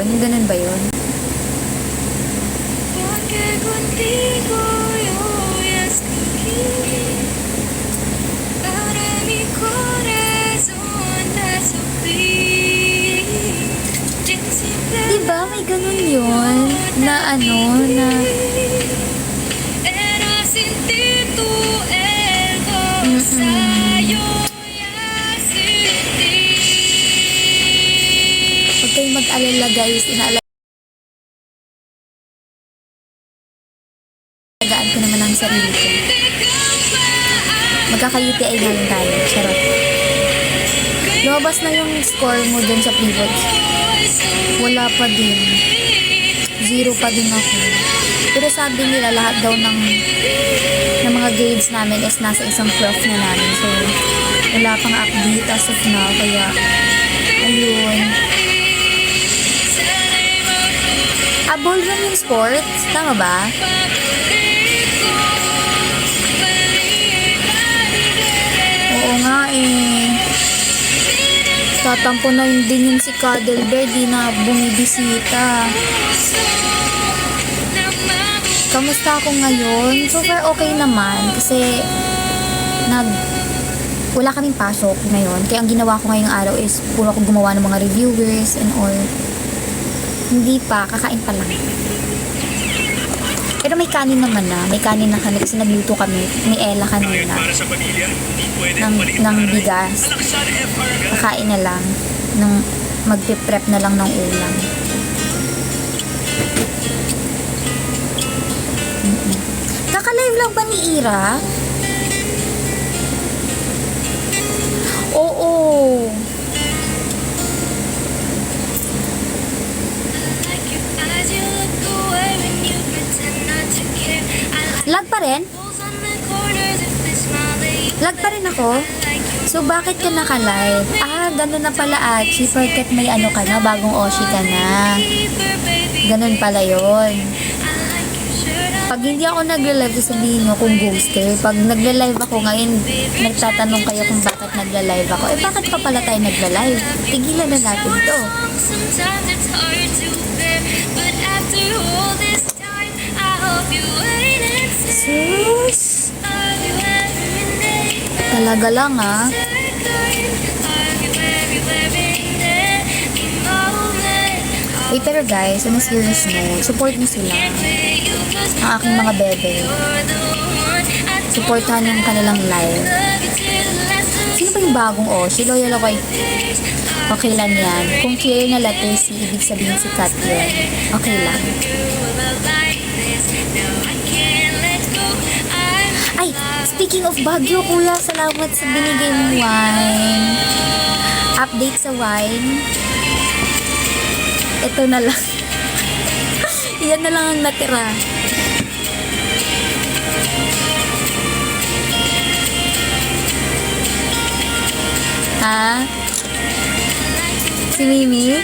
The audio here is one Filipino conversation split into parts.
Ganun ba yun? Diba may ganun yun? Na ano, na... Huwag kayong mag-alala guys, inaalagaan ko naman ang sarili ko. Magkaka-UTI na lang tayo, charot. Lumabas na yung score mo dun sa pre-boards. Wala pa din. 0 pa din ako. Pero sabi nila lahat daw ng mga grades namin is nasa isang prof na namin. So, wala pang update as of now. Kaya, ayun. Ballroom yung sports? Tama ba? Oo nga eh. Tatampo na din yung si Cuddle Bear, di na bumibisita. Kamusta ako ngayon? So far okay naman kasi wala kaming pasok ngayon. Kaya ang ginawa ko ngayong araw is puro ako gumawa ng mga reviewers and all. Hindi pa, kakain pa lang. Pero may kanin naman na. May kanin na kami kasi nagluto kami. May Ella kanina. Ng bigas. Kakain na lang. Mag-prep na lang ng ulam. Kaka-live lang ba ni Ira? Oo. Lag pa rin? Lag pa rin ako? So, bakit ka naka-live? Ganun na pala, Achi. Porket may ano ka na, bagong Oshi ka na. Ganun pala yon. Pag hindi ako nagla-live, sabihin nyo kung ghoster. Pag nagla-live ako ngayon, nagtatanong kayo kung bakit nagla-live ako. Bakit pa pala tayo nagla-live? Tigilan na natin to. Sus! Talaga lang Wait, pero guys, on a serious note, support nyo sila. Ang aking mga bebe. Supportahan yung kanilang live. Sino ba yung bagong Oshi? Loyal ako okay lang yan. Kung clear na letter C, ibig sabihin si Kat yun. Okay lang. Ay, speaking of Baguio, kuya, salamat sa binigay mong wine. Update sa wine. Ito na lang. Yan na lang ang natira. Si Mimi?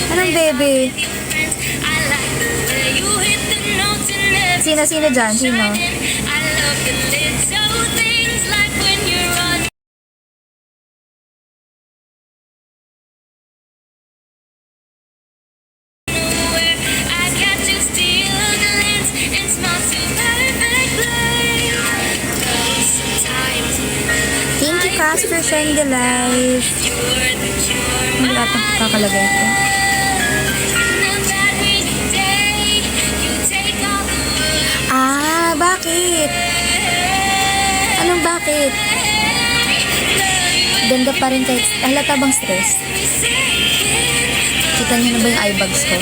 Anong bebe? Sino dyan? Sino? Thank you, Cass, for sharing the live. Wala pang kakalagay ko. Bakit? Anong bakit? Ganda pa rin kahit halata bang stress? Kita niyo na ba yung eye bags ko?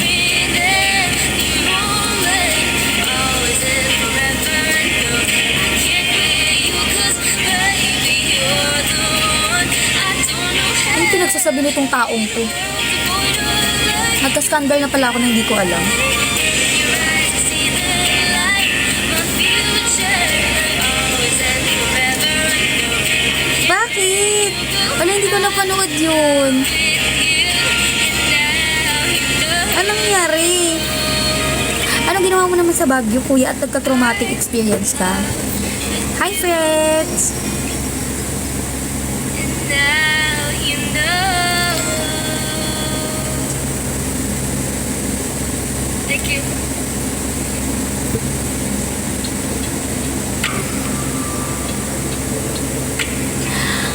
Ano pinagsasabi nitong taong to? Nagka-scandal na pala ako na hindi ko alam. Bakit? Wala, hindi ko napanood yun. Anong nangyari? Anong ginawa mo naman sa Baguio, kuya, at nagka-traumatic experience ka? Hi, friends!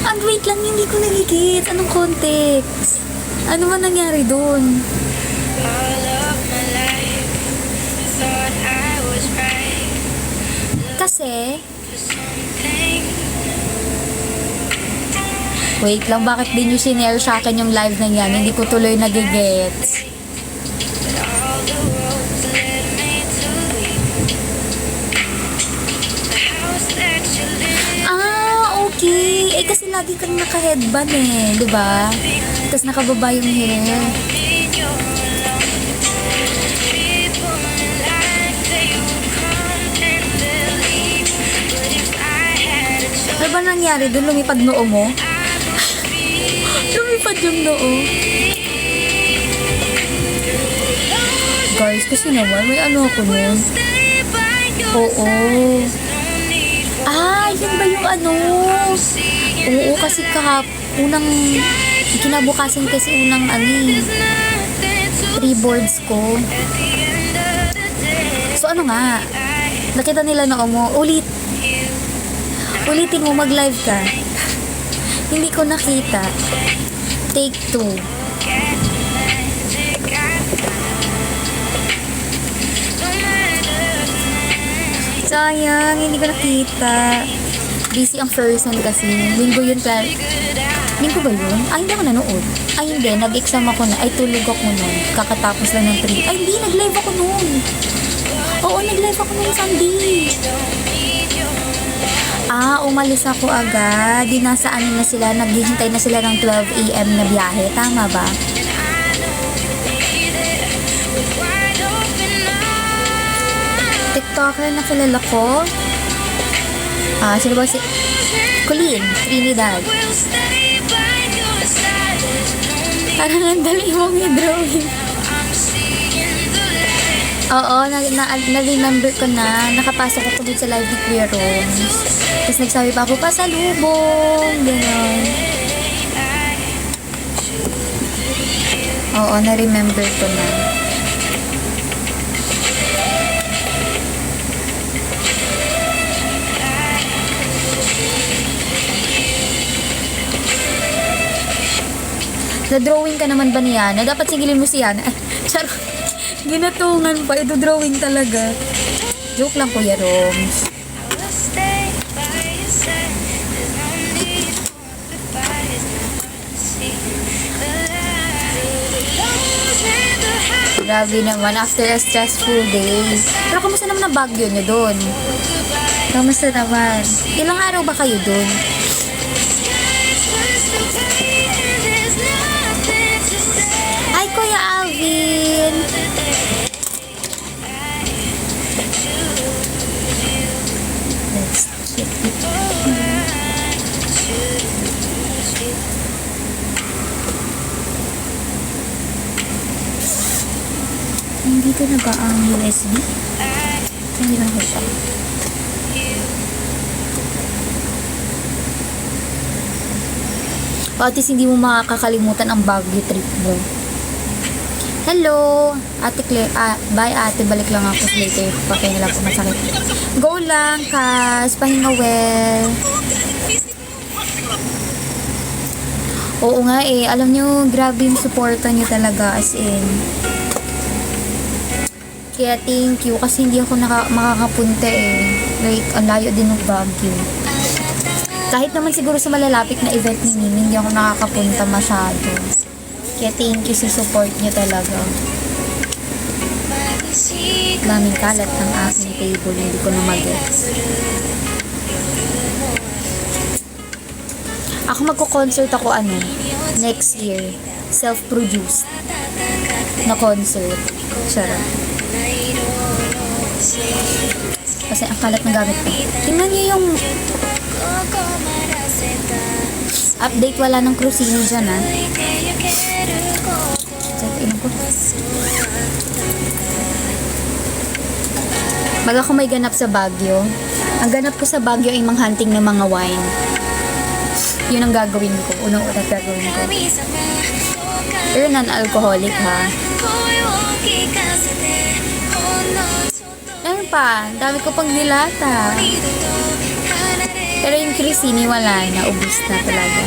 And wait lang, hindi ko nagigit. Anong context? Ano ba nangyari dun? Kasi, wait lang, bakit din nyo sinare sa akin yung live na yan? Hindi ko tuloy nagigets. Okay. Eh, kasi lagi kang naka-headband eh, di ba? Tapos nakababa yung hair. Ano ba nangyari doon? Lumipad noo mo? Lumipad yung noo. Guys, kasi naman, may ano ako nun. Oo. Ah, yun ba yung ano? Oo, kasi unang kinabukasan kasi unang pre-boards ko. So ano nga? Nakita nila na mo, ulitin mo, mag-live ka. Hindi ko nakita. Take 2. Sayang, hindi ko nakita. Busy ang person kasi. Linggo yun, linggo ba yun? Ay, hindi ako nanood. Ay, hindi. Nag-exam ako na. Ay, tulog ako nun. Kakatapos lang ng 3. Ay, hindi. Nag-live ako nun. Oo, nag-live ako nun Sunday. Ah, umalis ako agad. Di nasa na sila. Naghihintay na sila ng 12 AM na biyahe. Tama ba? TikToker na kilala ko. Sino ba si Colleen Trinidad. Parang ang dali mong i-drawing. Oo, na-remember ko na. Nakapasok ako dun sa live ni Kuya Rons. Tapos nagsabi pa ako, pasalubong. Ganon. Oo, na-remember ko na. Na-drawing ka naman ba ni Yana? Dapat sigilin mo si Yana. Charot. Ginatungan pa. Ito drawing talaga. Joke lang, Kuya Roms. Grabe naman. After a stressful day. Pero kamusta naman ang Baguio nyo dun? Kamusta naman? Ilang araw ba kayo dun? Hi, Kuya Alvin! Let's check it. Hindi ka na ba ang USB? Hindi na kita. At least hindi mo makakalimutan ang Baguio trip mo. Hello, Ate Claire. Bye ate, balik lang ako later. Patay na lang po masakit. Go lang, Kas. Pahinga well. Oo nga eh. Alam nyo, grabe yung supporta nyo talaga as in. Kaya thank you kasi hindi ako makakapunta eh. Like, ang layo din ng Baguio. Kahit naman siguro sa malalapit na event ni Nini, hindi ako nakakapunta masyado. Kaya thank you sa support niyo talaga. Daming kalat ng aking table, hindi ko na mag-gets. Ako magko-concert ako next year. Self-produced na concert. Charot. Kasi ang kalat ng gamit ko. Tingnan niyo yung update, wala ng Crucino dyan Baga ako may ganap sa Baguio. Ang ganap ko sa Baguio ay hunting ng mga wine. Yun ang gagawin ko. Unang-una gagawin ko. Pero non-alcoholic ha. Meron pa. Ang dami ko pang nilata. Pero yung Crisini wala na. Ubus na talaga.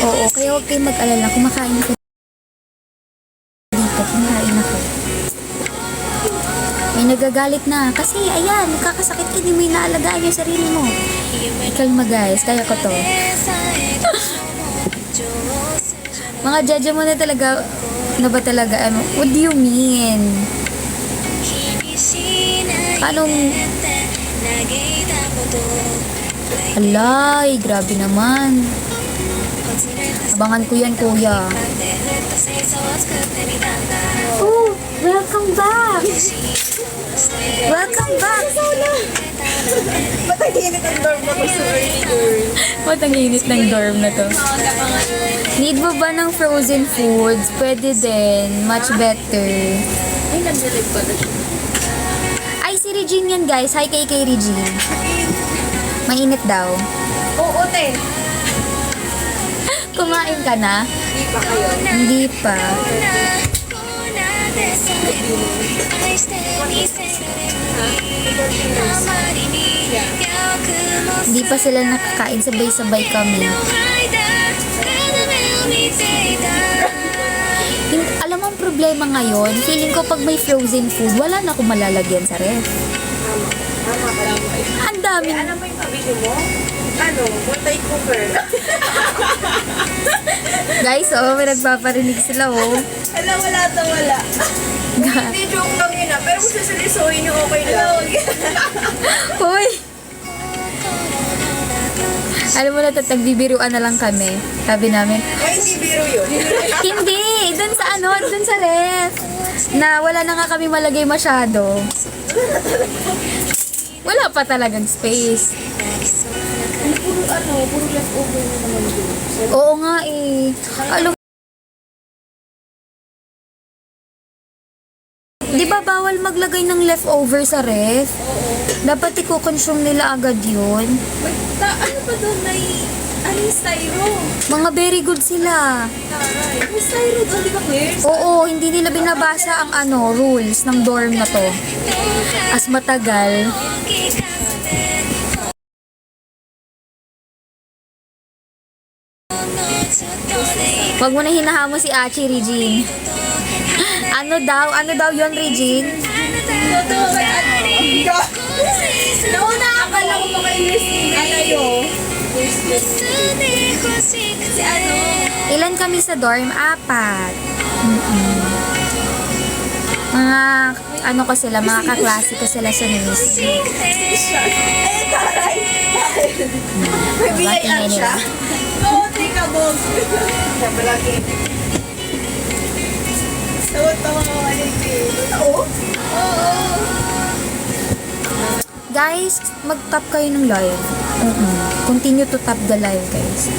Oo, kaya huwag kayong mag-alala. Kumakain ako dito. Kumakain ako. May nagagalit na. Kasi, ayan, nakakasakit ka. Hindi mo inaalagaan yung sarili mo. Ikalma guys. Kaya ko to. Mga judge mo na talaga. Ano ba talaga? Ano? What do you mean? Paano? Alay, grabe naman. Abangan ko yan, kuya. Oh, welcome back! Welcome back! Ba't ang init ang dorm na to, sir? Ba't ang init ng dorm na to? Need mo ba ng frozen foods? Pwede din. Much better. Ay, nagdilig pala siya. Ay, si Regine yan, guys. Hi kay Regine. Mainit daw. Oo, te. Kumain ka na? Hindi pa kayo. Hindi pa. Hindi pa sila nakakain. Sabay-sabay kami. Alam mo ang problema ngayon? Feeling ko pag may frozen food, wala na akong malalagyan sa ref. Tama ka lang. Ang dami. Ano ba yung pabili mo? Ano? Multi-cooker. Guys, oh, may nagpaparinig sila, oh. Wala, wala to, wala. Hindi, joke lang yun ah. Pero kung sasalisuhin nyo, okay lang. Hoy! Alam mo na, nagbibiruan na lang kami. Sabi namin, Ay, hindi biro yun. hindi! Dun sa ano, dun sa ref. Na wala na nga kami malagay masyado. Wala pa talagang space. Puro leftover na naman yun. Oo nga eh. Alam Di ba bawal maglagay ng leftover sa ref? Dapat i-consume nila agad yun. Wait, ano pa doon? May, ano yung styro? Mga very good sila. Taray. May styro doon, di ba, Claire? Oo, hindi nila binabasa ang ano, rules ng dorm na to. As matagal. Huwag mo na hinahamo si Achi, Regine. Ano daw yun, Regine? Totoo ba ano? Nauna akala ko baka yung ano yun? Si ano? Ilan kami sa dorm? 4. Mga, ano ko sila, mga kaklase ko sila sa news. Ay, taray! May BIR siya? Oo, tika, boss. Siya palagi. Tawa-tawa ko ano yung totoo? Oo. Guys, mag-tap kayo ng live. Continue to tap the live, guys.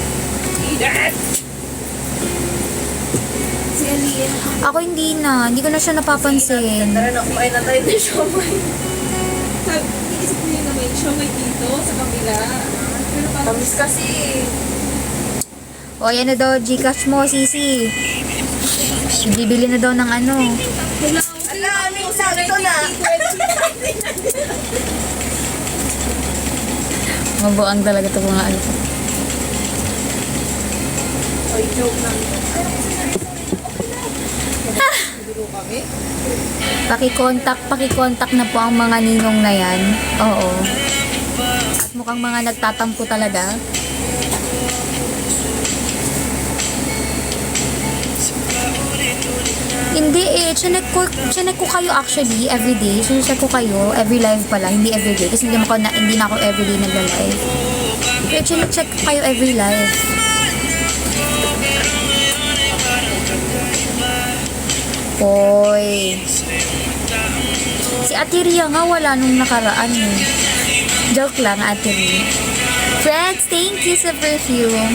Si Alien. Ako hindi ko na siya napapansin. Tara na, kumain na tayo ng siomay. Iisip niyo na may siomay dito sa kabila. Pero tamis kasi. O, yan na daw, Gcash mo, Sisi. Bibili na daw ng ano. Ala, aming sakto na. Mabuang talaga ito mga ano. Oy, joke lang. Biro kami. Paki-contact na po ang mga ninong na yan. Oo. At mukhang mga nagtatampo talaga. Hindi eh, chinek ko kayo actually everyday. Chinek ko kayo every live pala, hindi everyday kasi hindi na ako everyday nagla-live. Pero chinek ko kayo every live. Hoy. Si Ate Ria nga wala nung nakaraan eh. Joke lang, Ate Ria. Friends, thank you sa perfume.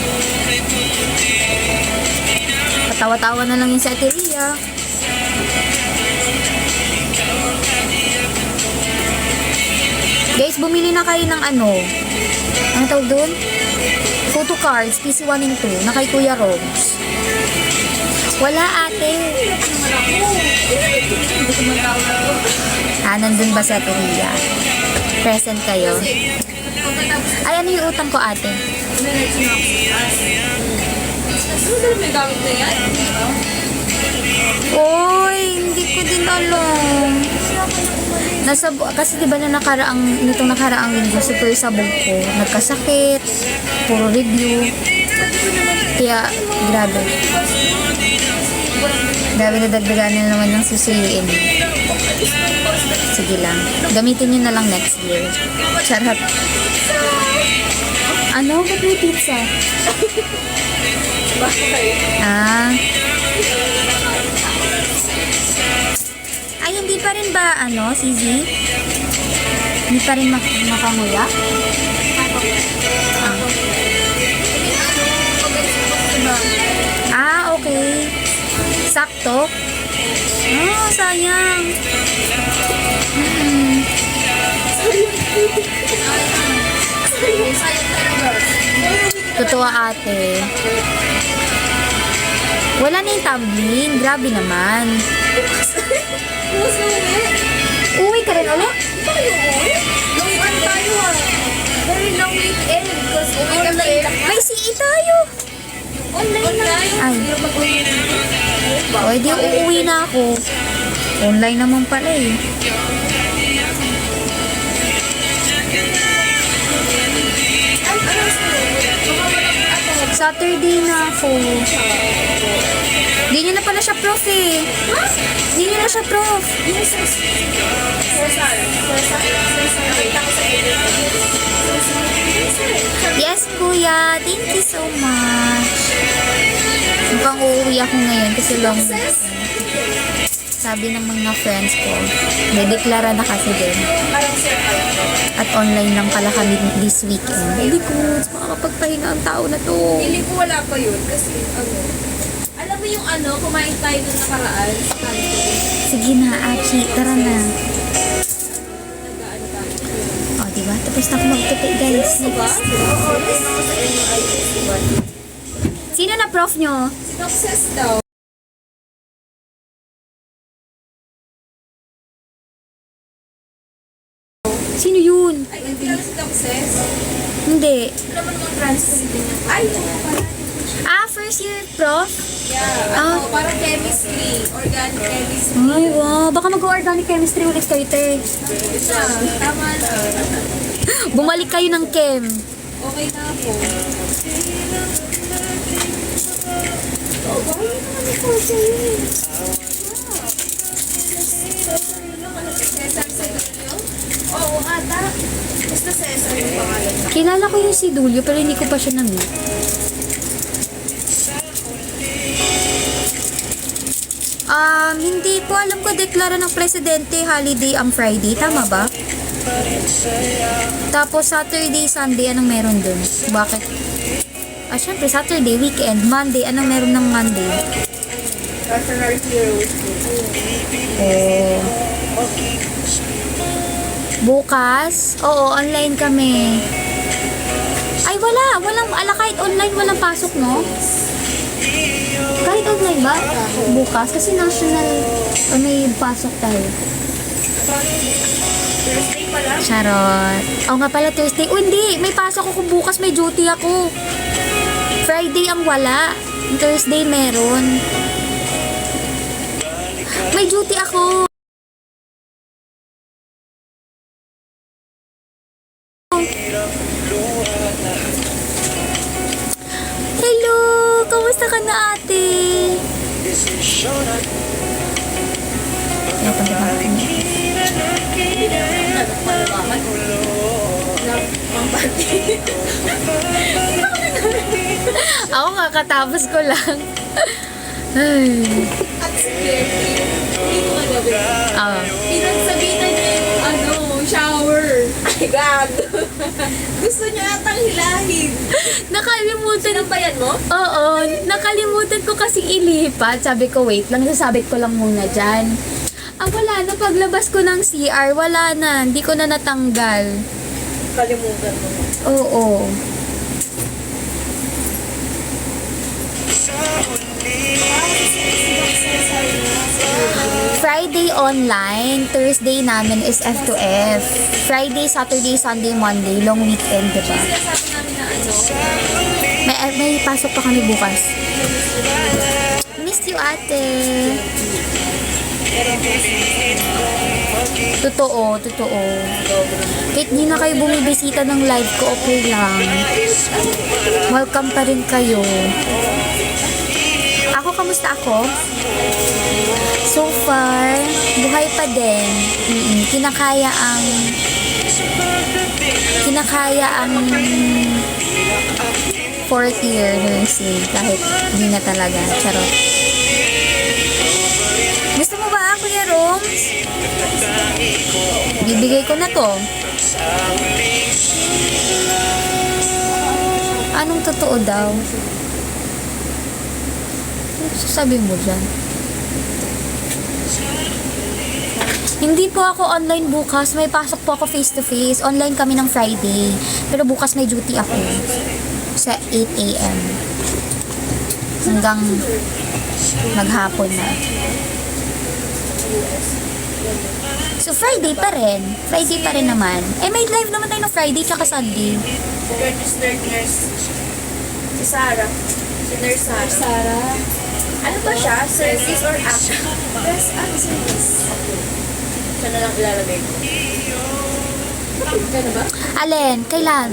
Patawa-tawa na lang yung si Ate Ria. Guys, bumili na kayo ng ano tawag doon? Photo cards, PC1 and 2, na kay Kuya Rogs. Wala ate. Nandun ba sa Turia? Present kayo? Ay, ano yung utang ko ate? May gamit na yan? Oy, hindi ko din alam. Kasi diba nitong nakaraang linggo, super sabog ko. Nagkasakit, puro review. Kaya, grabe. Grabe na dagdagan na naman ng susuliin. Sige lang. Gamitin nyo na lang next year. Charot. Ano? Ba't may pizza? Ah. Ay, hindi pa rin ba, Sisi? Hindi pa rin makanguya? Okay. Sakto? Sayang. Totoo ate. Wala na yung tumbling. Grabe naman. Uwi ka rin ulit? Long tayo very long weekend because online. May CE tayo. Online na. Ay. O, di uuwi na ako. Online naman pala eh. Saturday na ako. Hindi nyo na pala siya prof eh. Hindi nyo na siya prof. Yes, kuya. Thank you so much. Mukhang uuwi ako ngayon kasi long weekend. Sabi ng mga friends ko, dedeklara na kasi din. At online lang pala kami this weekend. Hindi ko, makakapagpahinga ang tao na to. Hindi ko wala pa yun kasi alam mo yung kumain tayo nung nakaraan sa kanto. Sige na, Achi, tara na. Nag-ano tayo. O, diba? Tapos na ako magtupi, guys. Diba? Oo, diba? Sino na prof nyo? Sinokses daw. Sino yun? Ay, hindi lang sinokses. Hindi. Ano naman mga transfer din niya? Ay, oo pala. First year prof? Yeah, parang chemistry, organic chemistry. Ay, wow. Baka mag-organic chemistry ulit kayo, te. Siya, tama na. Bumalik kayo ng chem. Okay na ako. Oh, bakit naman ito sa'yo eh? Cesar Sedulio? Oo, ata. Basta Cesar yung pangalan. Kilala ko yung si Dulio, pero hindi ko pa siya na-meet. Hindi po alam ko deklara ng presidente holiday ang Friday, tama ba? Tapos Saturday, Sunday, anong meron dun? Bakit? Syempre Saturday, weekend, Monday, anong meron ng Monday? Personal heroes. Bukas? Oo, online kami. Ay, walang, kahit online, walang pasok, no? Kahit online ba? Bukas, kasi national, may pasok tayo. Thursday pala. Charot. Oo nga pala, Thursday. Hindi, may pasok ako bukas, may duty ako. Friday ang wala. Thursday meron. May duty ako. Hello! Kamusta ka na, ate? Ako kakatapos ko lang. Ay. At scary. Hindi ko gagawin. Pinagsabitan niya yung shower. Ay, God. Gusto niya atang hilahin. Nakalimutan. Sinabayan mo? Oo, nakalimutan ko kasi ilipat. Sabi ko, wait lang, nasabit ko lang muna dyan. Wala na. Paglabas ko ng CR, wala na. Hindi ko na natanggal. Kalimutan mo. Oo. Friday online, Thursday namin is F2F. Friday, Saturday, Sunday, Monday, long weekend, diba? Sinasabi namin na ano, May pasok pa kami bukas. Miss you, ate. Totoo. Kahit di na kayo bumibisita ng live ko, okay lang. Welcome pa rin kayo. Ako, kamusta ako? So far, buhay pa din. Kinakaya ang fourth year nursing kahit di na talaga. Charot. Gusto mo ba, Kuya Roms? Bibigay ko na to. Anong totoo daw? Ano sasabi mo dyan? Hindi po ako online bukas. May pasok po ako face-to-face. Online kami ng Friday. Pero bukas may duty ako. Sa 8 a.m. Hanggang maghapon na. So, Friday pa rin. Friday pa rin naman. May live naman tayo ng Friday tsaka Sunday. registered nurse. Si Sarah. Si Nurse Sarah. Ano ba siya? Service or action? Best and service. Siya na lang ilalagay ko. Kaya na ba? Alin? Kailan?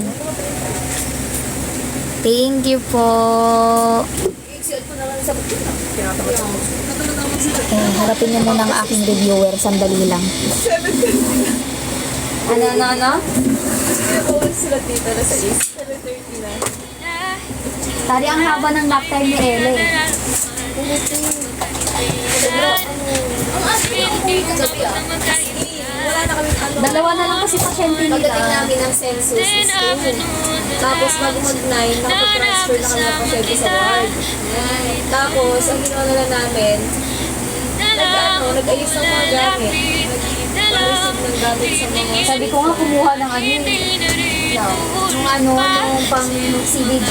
Thank you po. I-exit ko na lang sa bukin. Kinatapat ako. Harapin niyo muna ang aking reviewer. Sandali lang. 7:30 na. Ano? Kasi sila dito na sa is. 7:30 na. Tari ang haba ng nap time ni Ele. Ang ating yung uwi kagabi wala na kami ano. Dalawa na lang kasi pasyente Pagdating nila. namin ng census is 2. Tapos bago mag-9, nakapag-transfer na kami ng pasyente sa ward. Tapos, ang ginawa na lang namin, nag-ayos ng mga gamit. Nag-receive ng gamit sa mga... Sabi ko nga kumuha ng ano nung pang CBD.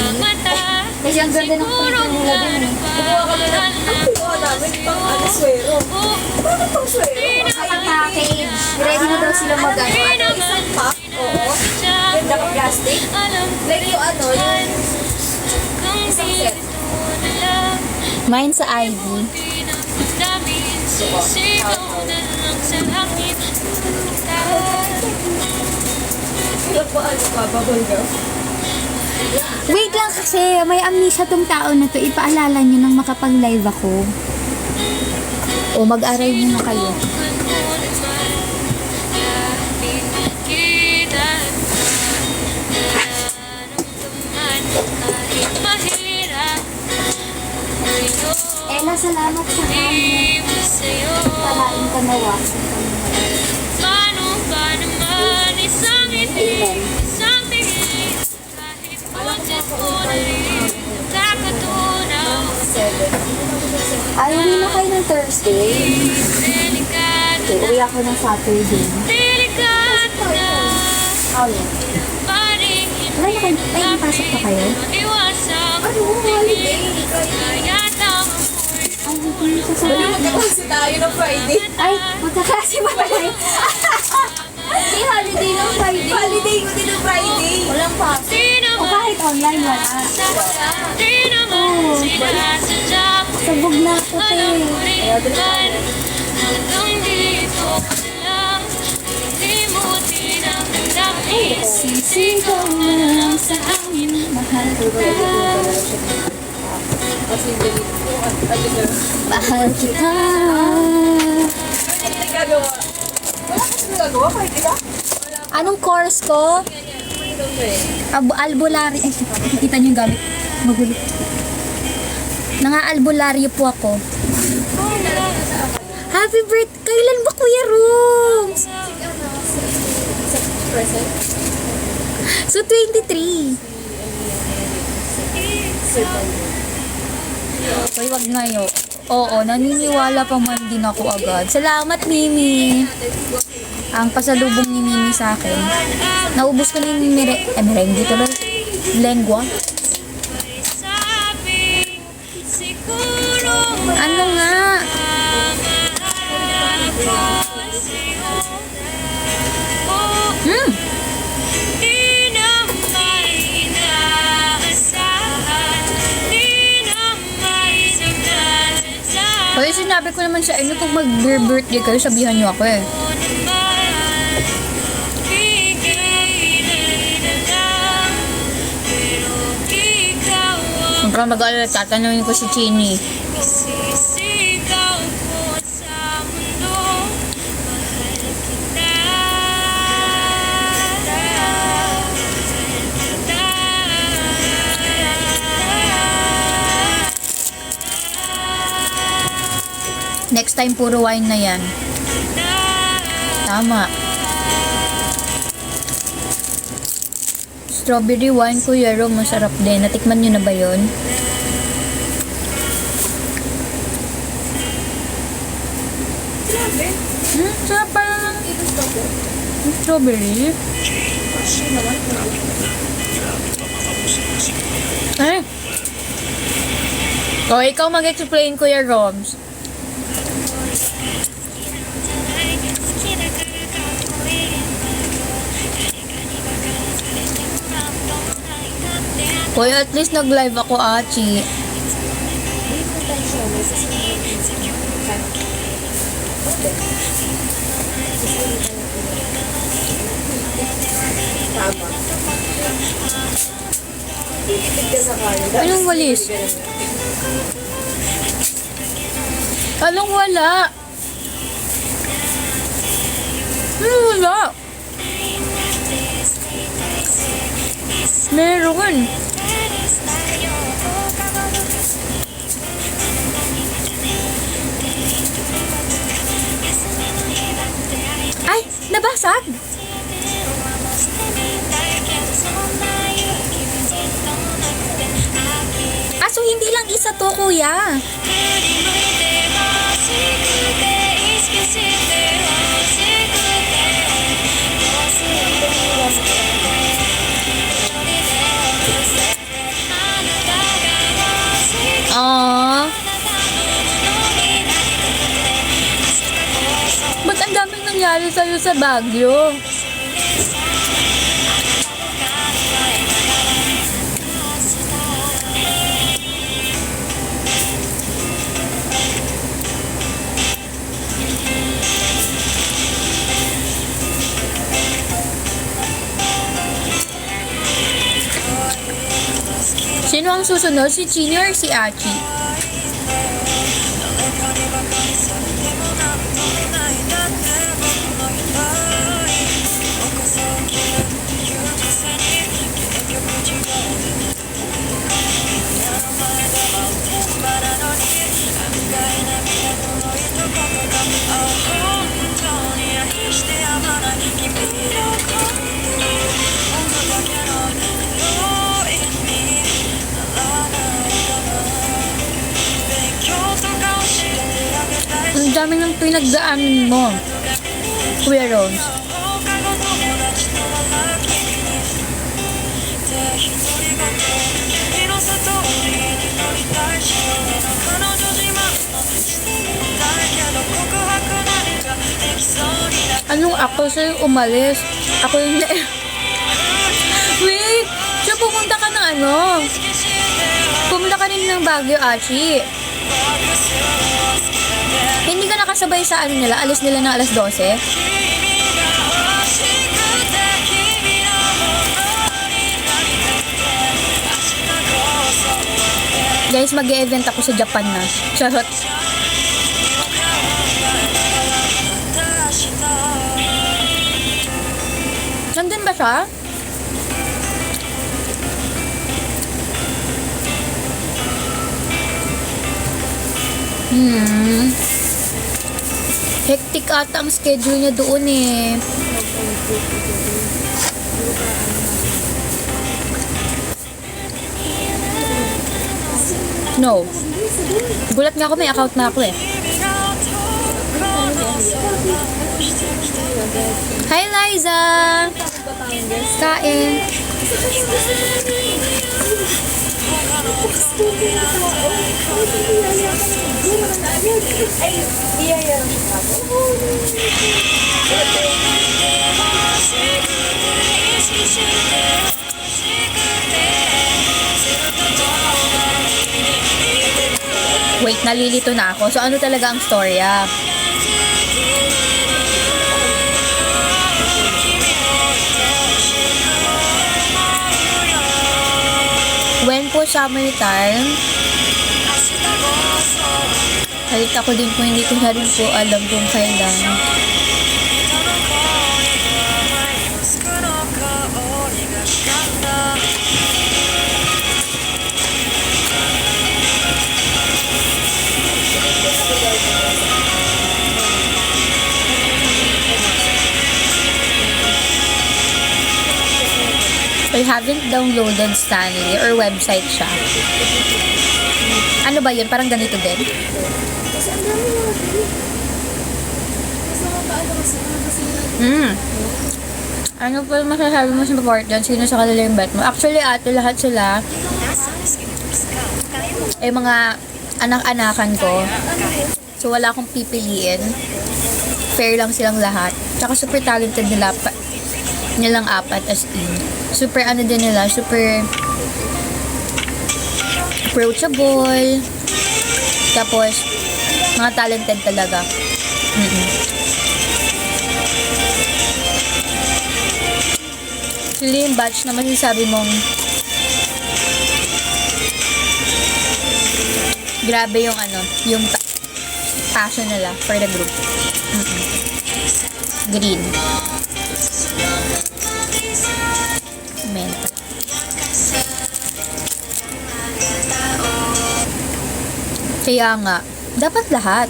Kasi ang ganda ng pagpapula din eh. Kumuha kami ng... Ang kumuha namin, pang swero. Bakit pang swero? Ang package. Ready na daw sila mag-ano. Isang pack, oo. Yung naka-plastic. Like yung ano, yung isang set. Mine sa ID. Ilan pa ano ka, bubble girl? Wait lang kasi, may amnesia tong tao na to. Ipaalala nyo nang makapag-live ako. O mag-aral nyo na kayo. Ella, salamat sa kanya. Talain ka nawa. Amen. Ay, uwi na kayo ng Thursday. Okay, uwi ako ng Saturday. Oh, yeah. Wala na kayo, ay, pasok pa kayo? Ano, holiday? Ay, hindi ko sa Magkakasi tayo ng Friday. Ay, magkakasi ba tayo? Hindi, holiday ng Friday. Holiday ko din ng Friday. Walang pasok. O kahit online, wala. Oo. Sabog na ako, te. Sisigaw na lang sa amin, mahal kita. Kasi delete ko. Mahal kita. Ano nagagawa? Wala kasi nagagawa kahit isa. Anong course ko? Albularyo. Ay, nakita niyo yung gamit. Magulo. Nanga-albularyo po ako. Happy birthday! Kailan ba, Kuya Rooms? Present? So, 23. Uy, wag ngayon. Oo, naniniwala pa man din ako agad. Salamat, Mimi. Ang pasalubong ni Mimi sa akin. Naubos ko na yung merengue tuloy. Lengua. Ano nga? Hmm. Kaya sinabi ko naman sa inyo, kung mag-birthday kayo, sabihan nyo ako eh. Huwag kang mag-alala, tatanungin ko si Chini. Next time, puro wine na yan. Tama. Strawberry wine, Kuya Ro, masarap din. Natikman nyo na ba yun? Sarap pala ng strawberry. Ay! O, ikaw mag-explain, Kuya Roms. Hoy, at least nag-live ako, Achi. Tama. Tipid ka sa kanin. Anong walis? Anong wala? Anong wala? Meron. Ay, nabasag. So hindi lang isa to, kuya. Aww. Ba't ang daming nangyari sa'yo sa Baguio? Sino ang susunod? Si Chini or si Achi? Ang dami ng pinagdaanan mo, Kuya Rose. Anong ako sa'yo umalis? Ako yung Wait! So pumunta ka ng ano? Pumunta ka rin ng Baguio, Achi. Hindi ka nakasabay sa ano nila? Alis nila ng alas 12? Guys, mag-e-event ako sa Japan na. Charot. Nandun ba siya? Hectic ata ang schedule niya doon eh. No. Gulat nga ako, may account na ako eh. Hi Liza! Kain! Ay, biyaya lang siya ako. Wait, nalilito na ako. So, ano talaga ang storya? When po summertime, halit ako din po, hindi ko na rin po alam kung kailan. I haven't downloaded Stanley or website siya. Ano ba yun? Parang ganito din? Kasi ang dami mga bili. Mas nakakaano kasi Ano pa masasabi mo sa part dyan? Sino sa kanila yung bet mo? Actually, ate, lahat sila mga anak-anakan ko. So, wala akong pipiliin. Fair lang silang lahat. Tsaka super talented nila. Nilang apat as in. Super ano din nila, super approachable. Tapos, mga talented talaga. Actually, yung batch na masasabi mong grabe yung yung passion nila for the group. Green. Mental. Kaya nga, dapat lahat.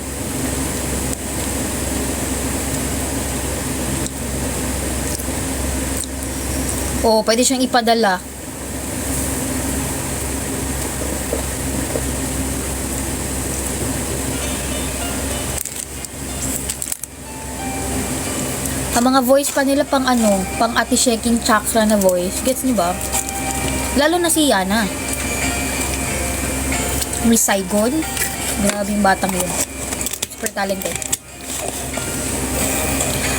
Oo, pwede siyang ipadala. Ang mga voice pa nila pang pang Ate Sheking Chakra na voice. Gets niyo ba? Lalo na si Yana. Miss Saigon. Grabe yung batang yun. Super talented.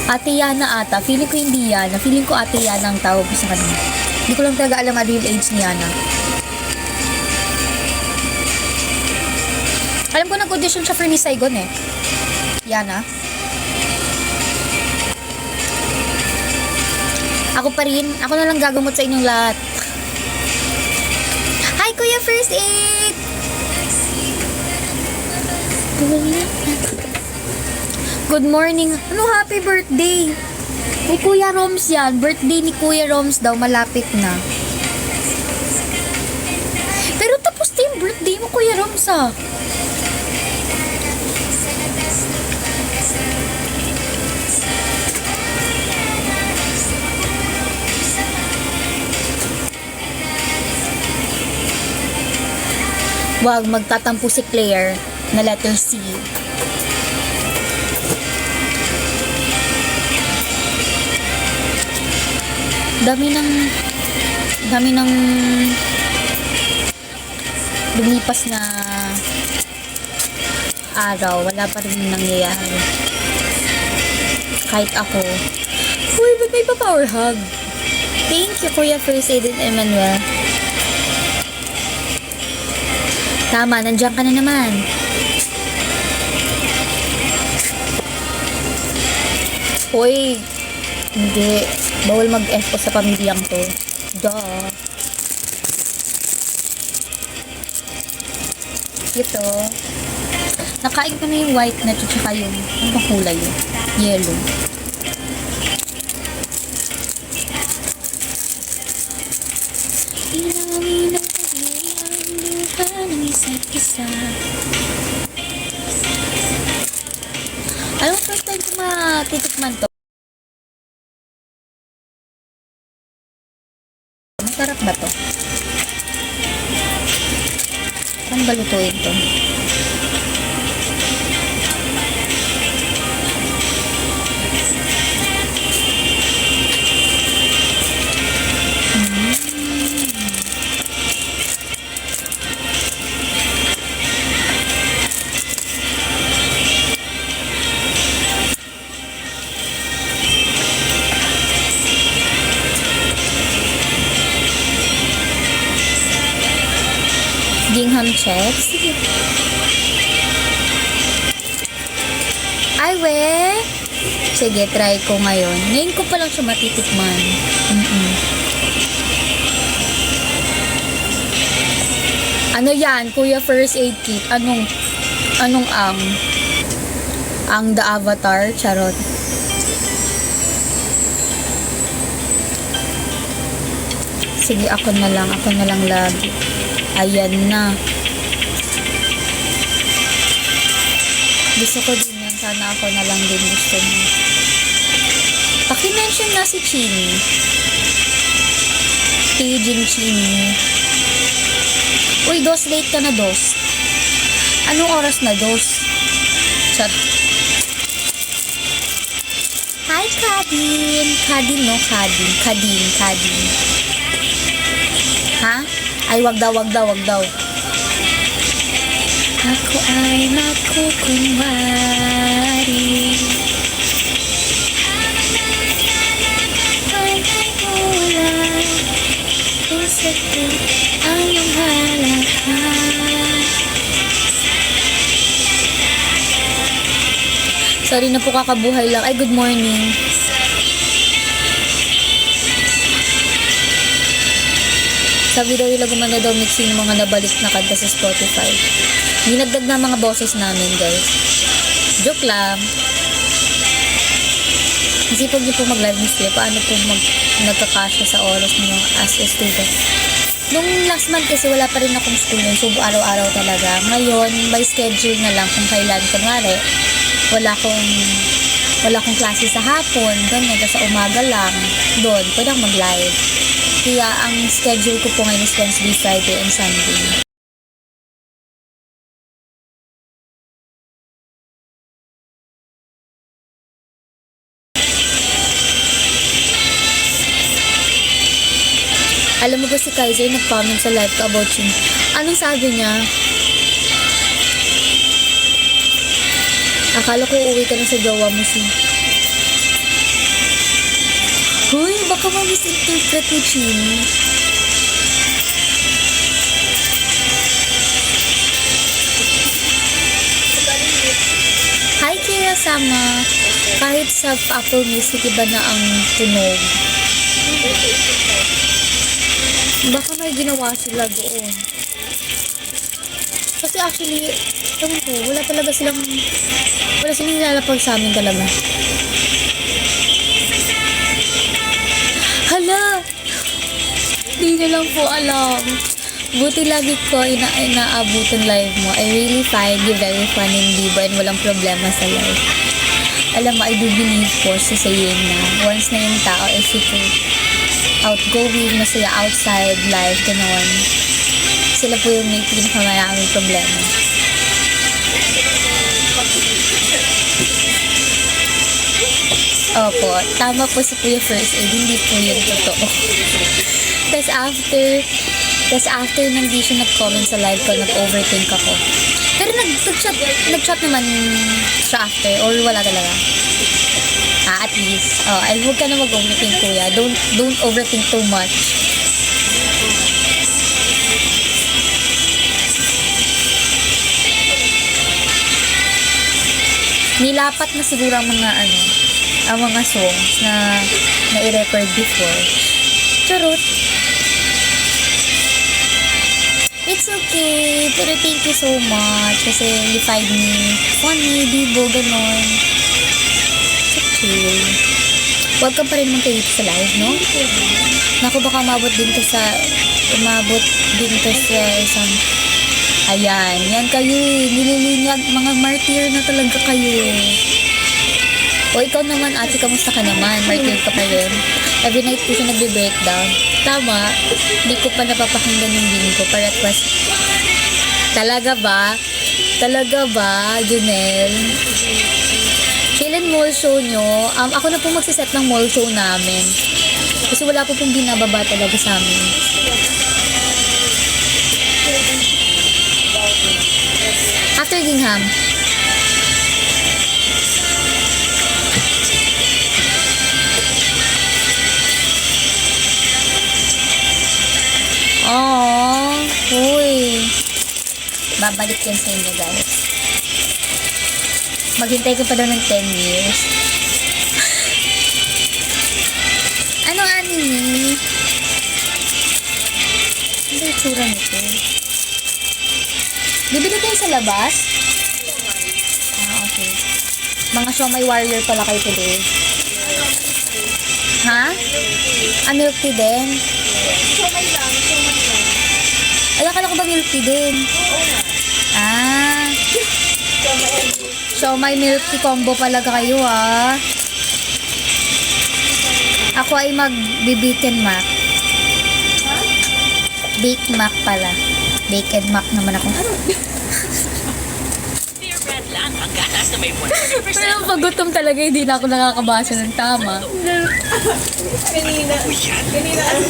Ate Yana ata. Feeling ko hindi Yana. Feeling ko Ate Yana ang tawag ko sa kanya. Hindi ko lang talaga alam ang real age ni Yana. Alam ko nag-audition siya for Miss Saigon eh. Yana. Ako pa rin. Ako na lang gagamot sa inyong lahat. Hi, Kuya First Aid! Good morning. Ano, happy birthday? Kay Kuya Roms yan. Birthday ni Kuya Roms daw. Malapit na. Pero tapos na yung birthday mo, Kuya Roms, ah. Wag magtatampo si Claire na letter C. Dami ng lumipas na araw, wala pa rin nangyayari. Kahit ako. Uy, ba't may pa-power hug? Thank you, Kuya First Aid and Emmanuel. Tama, nandiyan ka na naman. Hoy, hindi. Bawal mag-F sa pamilyang to. Duh. Ito. Nakain ko na yung white na ito, tsaka yung, ano ba kulay yun? Yellow. Inawin ang luha ng isa't isa. Alam mo, first time ko matitikman to. Masarap ba to? Saan ba lutuin to? Gingham check? Sige. Ay, we! Sige, try ko ngayon. Ngayon ko pa lang siya matitikman. Ano yan, Kuya First Aid Kit? Anong ang The Avatar? Charot. Sige, ako na lang lagi. Ayan na. Gusto ko din yan. Sana ako na lang din gusto mo. Paki-mention na si Chini. Paging Chini. Uy, dos, late ka na, dos. Anong oras na, dos? Chat. Hi, Kadin. Kadin, no? Kadin. Ha? Ay, wag daw. Ako ay makukunwari. Ay ulay. Puso ko ang mahalaga. Sorry na po, kakabuhay lang. Ay, good morning. Sabi daw nila gumanda daw mixing ng mga nabalik na kanta sa Spotify. Dinagdag na mga boses namin, guys. Joke lang. Kasi pag niyo po mag-live display, paano po nagkakasya sa oras niyo as a student? Nung last month kasi wala pa rin akong school nun, so araw-araw talaga. Ngayon, may schedule na lang kung kailan. Kunwari, wala akong klase sa hapon, ganyan, sa umaga lang, doon, pwede akong mag-live. Kaya ang schedule ko po ngayon is Wednesday, Friday, and Sunday. Alam mo ba si Kaiser nag-comment sa live ko about you? Anong sabi niya? Akala ko uuwi ka na sa jowa mo si... Huy, baka ma-misinterpret ni Chini. Hi, Kira Sama. Kahit sa Apple Music, iba na ang tunog. Baka may ginawa sila doon. Kasi actually, ewan ko, wala silang nilalapag sa amin talaga. Hala! Hindi nyo lang po alam. Buti lagi ko inaabutan live mo. I really find you very funny and diba and walang problema sa live. Alam mo, I do believe po sa saying na once na yung tao is super outgoing, masaya outside life, gano'n. Sila po yung may pinakamaraming problema. Opo, tama po si Kuya First Aid, hindi po yun totoo. Tapos after nang di siya nag-comment sa live ko, nag-overthink ako. Pero nag-chat naman siya after, or wala talaga. At least, ay huwag ka na mag-overthink, Kuya. Don't overthink too much. Nilapat na siguro ang mga songs na i-record before. Charot. It's okay, pero thank you so much kasi you find me funny, dibo, ganon. So chill. Huwag ka pa rin mong kayo sa live, no? Naku, baka umabot din to sa isang... Ayan, yan kayo eh. Nililinyag, mga martyr na talaga kayo eh. O ikaw naman, ate, kamusta ka naman? Martyr ka pa rin. Every night po siya nagbe-breakdown. Tama, hindi ko pa napapakinggan yung din ko. Para request. Talaga ba? Junel? Kailan mall show nyo? Ako na po magsiset ng mall show namin. Kasi wala po pong binababa talaga sa amin. After Gingham. Aww. Uy. Babalik yan sa inyo, guys. Maghintay ko pa daw ng 10 years. Anong anime? Ano yung tsura nito? Bibili kayo sa labas? Ah, okay. Mga Siomai Warrior pala kayo today. Ha? Ah, milk tea din? Siomai lang. Ay, akala ko ba milk tea din? Ah. Siomai milk tea combo pala kayo, ah. Ako ay mag-bacon mac. Bake mac pala. Bacon mac naman ako. Dear Red lang ang gatas na may 100% Pero pag gutom talaga, hindi na ako nakakabasa ng tama. Kanina ano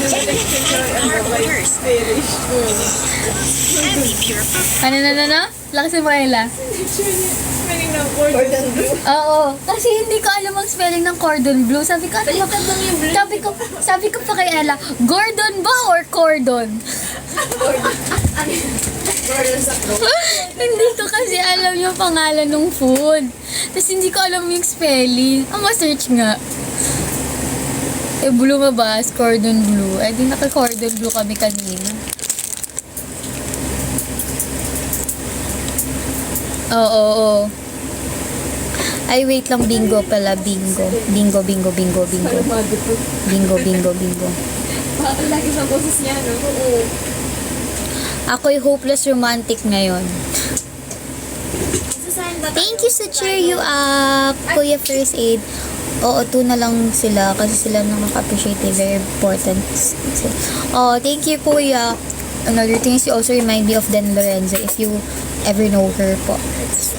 hard waters and be pure for Ano? Lakasin mo, Ella. Kanina cordon blue. Oo. Kasi hindi ko alam ang spelling ng cordon blue. Sabi ko, ano ba? Sabi ko pa kay Ella, Gordon ba or cordon? Cordon sa throat. Hindi ko kasi alam yung pangalan ng food. Tapos hindi ko alam yung spelling. Ma-search nga. Blue mabas, cordon blue. Di naka-cordon blue kami kanina. Oo. Ay, wait lang. Bingo pala. Bingo. Bingo. Bakit lagi sa boses niya, no? Oo. Ako'y hopeless romantic ngayon. Thank you sa cheer you up, Kuya First Aid. Oo, 2 na lang sila kasi sila nakaka-appreciate it. Very important. Oh, thank you, Kuya. Another thing is you also remind me of Dan Lorenzo if you ever know her po.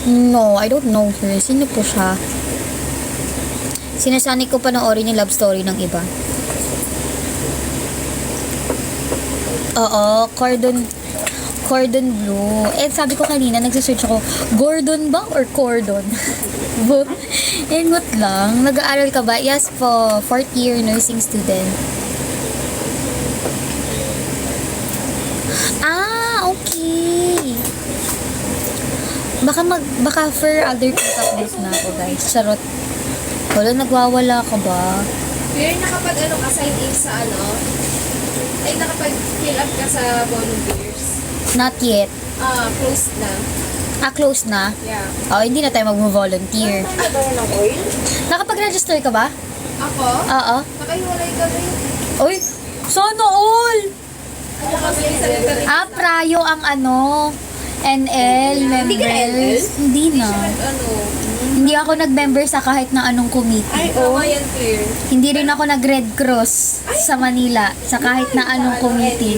No, I don't know her. Sino po siya? Sinasani ko panoorin yung love story ng iba. Oo, cordon blue. Sabi ko kanina, nagsasearch ako, Gordon ba or cordon? Ingot lang. Nag-aaral ka ba? Yes po. 4th year nursing student. Ah, okay. Baka for other pick-up list na ako, guys. Charot. Wala, nagwawala ka ba? Pero nakapag ka, sign in sa ay nakapag-fill up ka sa volunteers. Not yet. Closed na. Close na? Yeah. Oh, hindi na tayo mag-volunteer. Ano ba ng oil? Nakapag-register ka ba? Ako? Oo. Nakahiwalay kami. Uy, sana all! Ano kasi sa letter? Prayo ang NL members. Hindi na. Hindi ako nag-member sa kahit na anong committee. Oo, yan clear. Hindi rin ako nag-Red Cross sa Manila sa kahit na anong committee.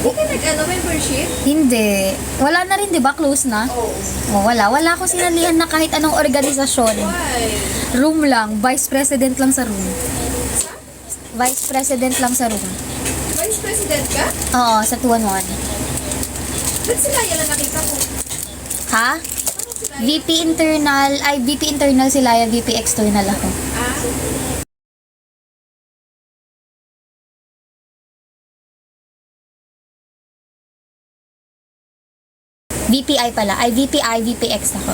Hindi ka membership? Hindi. Wala na rin, di ba? Close na? Oo. Oh, wala. Wala ako sinalihan na kahit anong organisasyon. Why? Room lang. Vice President lang sa room. Vice President lang sa room. Vice President ka? Oo, sa 2-1-1. Ba't sila yan ang nakita ko? Ha? VP internal sila, VP external ako. VPI pala. VPX ako.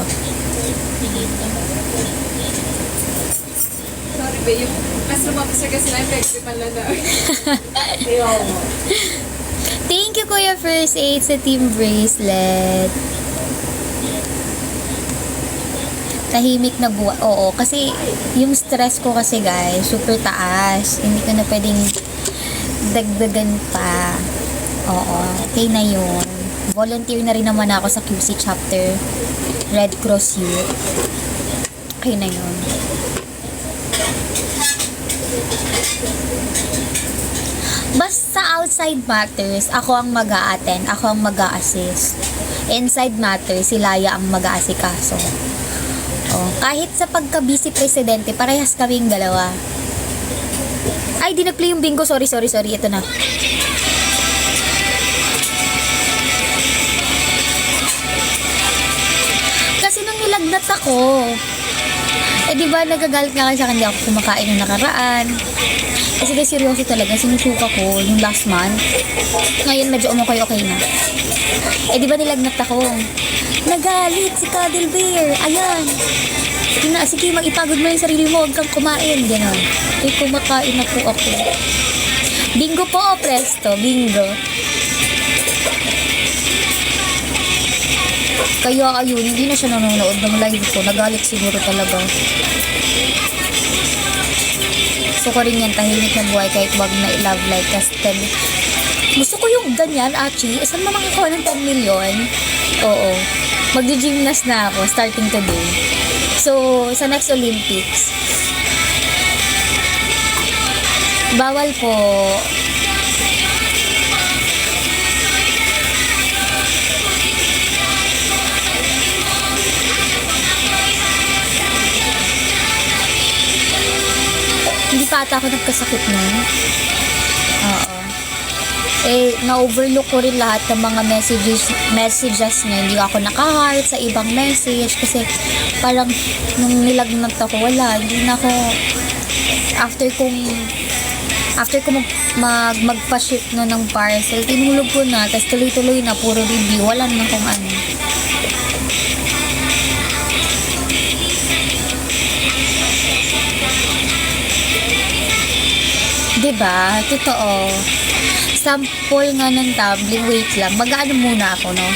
Sorry ba, yung classroom officer kasi na yung principal na daw. Thank you, Kuya First Aid sa Team Bracelet. Tahimik na buwan. Oo, kasi yung stress ko kasi, guys, super taas. Hindi ko na pwedeng dagdagan pa. Oo, okay na yun. Volunteer na rin naman ako sa QC chapter. Red Cross Youth. Okay na yun. Basta outside matters, ako ang mag-a-attend, ako ang mag-a-assist. Inside matters, si Laya ang mag-aasikaso. Oh, kahit sa pagka-vice presidente, parehas kaming dalawa. Ay, di nag-play yung bingo. Sorry. Ito na. Kasi nung nilagnat ako, di ba nagagalit nga kasi sa kanya ako kumakain ng nakaraan. Kasi guys, seryoso talaga, sinusuka ko yung last month. Ngayon medyo okay na. Eh, di ba nilagnat ako? Nagalit si Cuddle Bear. Ayan. Sige, mag-ipagod mo yung sarili mo. Huwag kang kumain. Ganon. Eh, kumakain na po ako. Bingo po, presto. Bingo. Kaya ayun, hindi na siya nanonood ng live ko. Nagalit siguro talaga. Gusto ko rin yan, tahimik na buhay kahit wag na i-love like. Kasi 10. Gusto ko yung ganyan, Achi. Saan mo makakuha ng 10 million? Oo. Magdi-gymnast na ako starting today. So, sa next Olympics. Bawal po. Hindi pa ata ako nagkasakit nun. Oo. Eh, na-overlook ko rin lahat ng mga messages niya. Hindi ako naka-heart sa ibang message kasi parang nung nilagnat ako, wala. Hindi na ako after ko magpa-ship na ng parcel, tinulog ko na, tapos tuloy-tuloy na, puro review, wala na kung ano. Diba? Totoo. Sample nga ng tumbling, wait lang, mag-ano muna ako, no?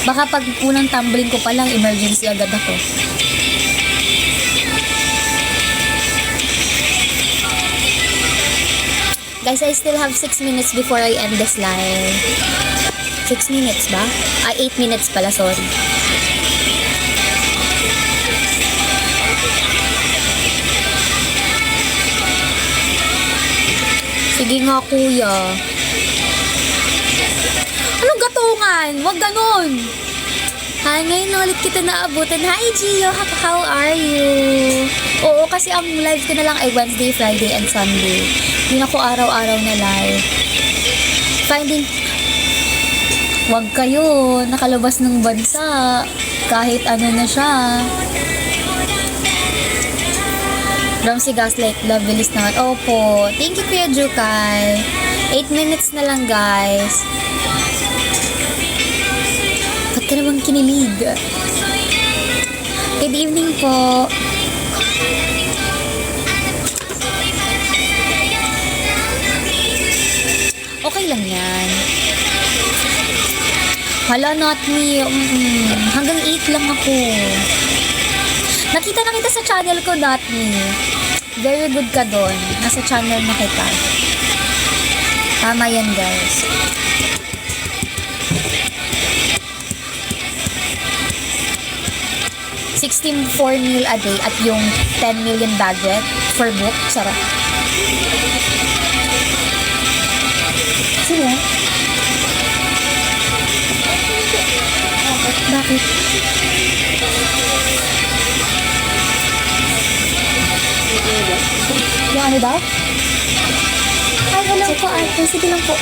Baka pag unang tumbling ko pa lang, emergency agad ako. Guys, I still have 6 minutes before I end this live. 6 minutes ba? 8 minutes pala, sorry. Sige nga, kuya. Anong gatungan? Wag ganon. Hi, ngayon na ulit kita naabutan. Hi, Gio. How are you? Oo, kasi ang live ko na lang ay Wednesday, Friday, and Sunday. Hindi na ako araw-araw na live. Finding... Wag kayo. Nakalabas ng bansa. Kahit ano na siya. Ramsey Gaslight, love, bilis naman. Opo. Thank you, Kuya Jukay. 8 minutes na lang, guys. Ba't ka namang kinilig? Good evening po. Okay lang yan. Hala, not me. Hanggang 8 lang ako. Nakita na kita sa channel ko, not me. Very good ka doon. Nasa channel na kita. Tama yan, guys. $64 meal a day at yung 10 million budget for book. Sarap. Sino? Bakit? Yung ano daw? Ay, wala po ate. Sige lang po.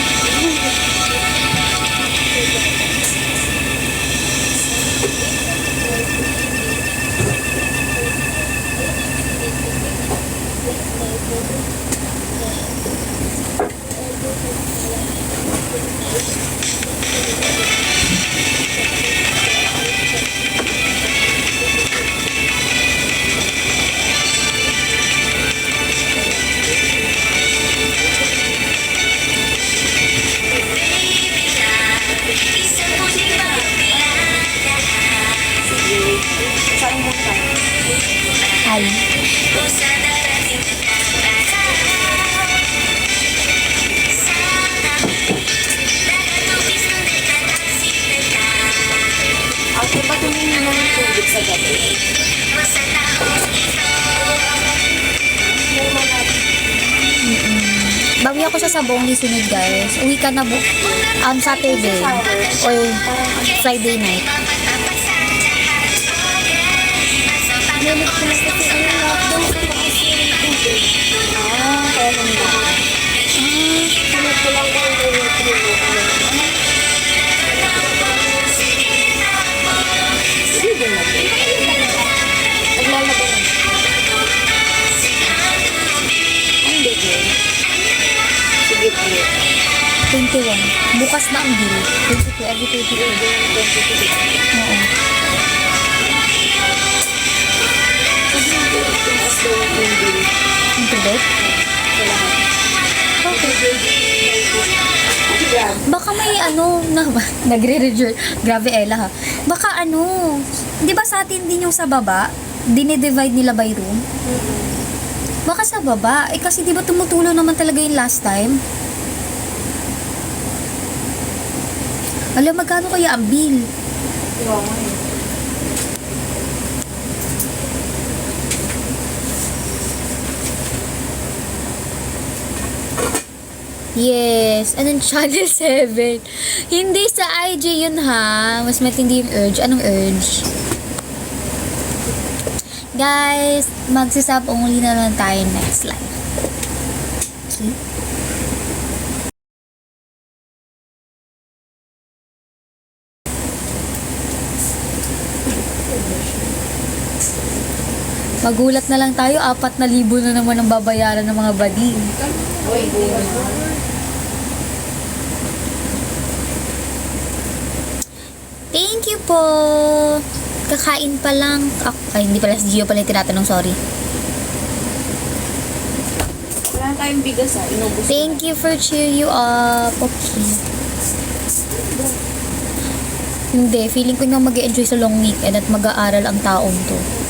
Hi. Ako ba tumingin ng tubig sa gabi? Bawi ako sa sabong ni sunod, guys. Uwi ka na Saturday or Friday night. Nilit ko na kasi ano lockdown ko kasi yung tubig. Kaya lang ba? Nilit ko lang kung nilit ko sige na. Naglalagay na. Ang bigay. Sige po. 21. Bukas na ang bill. 22, every 22. Oo. Ang tulit? Baka may nagre-reject. Grabe Ella ha. Baka di ba sa atin din yung sa baba, dinidivide nila by room? Baka sa baba, kasi di ba tumutulo naman talaga yung last time? Alam, magkano kaya ang bill? Yes, anong channel 7? Hindi sa IG yun ha. Mas matindi yung urge. Anong urge? Guys, magsisub only na lang tayo next live. Okay? Magulat na lang tayo, 4,000 na naman ang babayaran ng mga bading. Thank you po. Kakain pa lang. Ay, hindi pala si Gio pala yung tinatanong, sorry. Wala tayong bigas inubos. Thank you for cheer you up. Okay. Hindi, feeling ko nga mag-enjoy sa long weekend at mag-aaral ang taong to.